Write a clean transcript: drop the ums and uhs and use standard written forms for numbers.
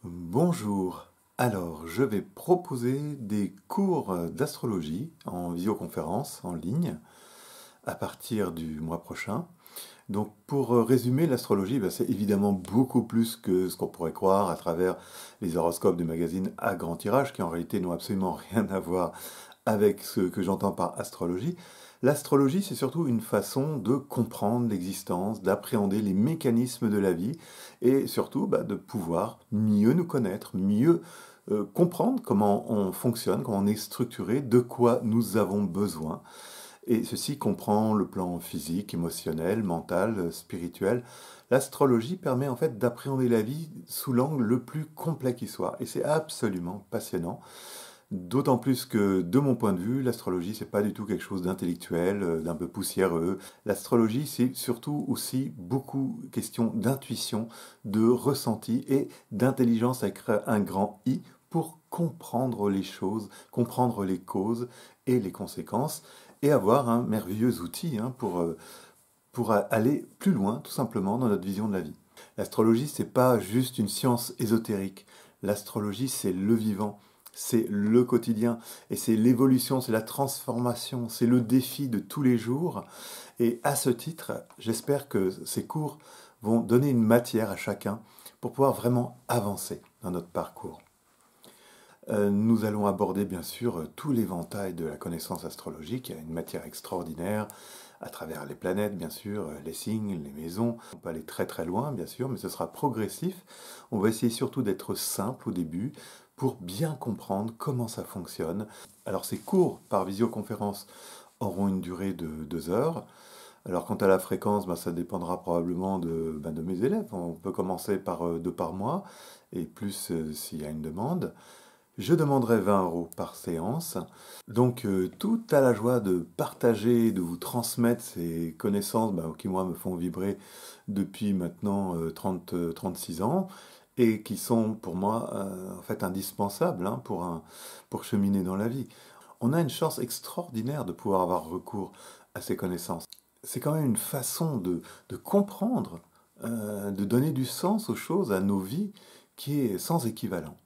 Bonjour. Alors, je vais proposer des cours d'astrologie en visioconférence en ligne à partir du mois prochain. Donc, pour résumer, l'astrologie, c'est évidemment beaucoup plus que ce qu'on pourrait croire à travers les horoscopes des magazines à grand tirage, qui en réalité n'ont absolument rien à voir avec ce que j'entends par astrologie. L'astrologie, c'est surtout une façon de comprendre l'existence, d'appréhender les mécanismes de la vie et surtout de pouvoir mieux nous connaître, mieux comprendre comment on fonctionne, comment on est structuré, de quoi nous avons besoin. Et ceci comprend le plan physique, émotionnel, mental, spirituel. L'astrologie permet en fait d'appréhender la vie sous l'angle le plus complet qui soit. Et c'est absolument passionnant. D'autant plus que, de mon point de vue, l'astrologie, c'est pas du tout quelque chose d'intellectuel, d'un peu poussiéreux. L'astrologie, c'est surtout aussi beaucoup question d'intuition, de ressenti et d'intelligence avec un grand I pour comprendre les choses, comprendre les causes et les conséquences et avoir un merveilleux outil pour aller plus loin, tout simplement, dans notre vision de la vie. L'astrologie, c'est pas juste une science ésotérique. L'astrologie, c'est le vivant, c'est le quotidien, et c'est l'évolution, c'est la transformation, c'est le défi de tous les jours. Et à ce titre, j'espère que ces cours vont donner une matière à chacun pour pouvoir vraiment avancer dans notre parcours. Nous allons aborder bien sûr tout l'éventail de la connaissance astrologique, il y a une matière extraordinaire à travers les planètes bien sûr, les signes, les maisons. On peut aller très très loin bien sûr, mais ce sera progressif. On va essayer surtout d'être simple au début pour bien comprendre comment ça fonctionne. Alors ces cours par visioconférence auront une durée de 2 heures. Alors quant à la fréquence, ça dépendra probablement de mes élèves. On peut commencer par 2 par mois et plus s'il y a une demande. Je demanderai 20 € par séance. Donc, tout à la joie de partager, de vous transmettre ces connaissances qui, moi, me font vibrer depuis maintenant 36 ans et qui sont pour moi en fait indispensables pour cheminer dans la vie. On a une chance extraordinaire de pouvoir avoir recours à ces connaissances. C'est quand même une façon de comprendre, de donner du sens aux choses, à nos vies, qui est sans équivalent.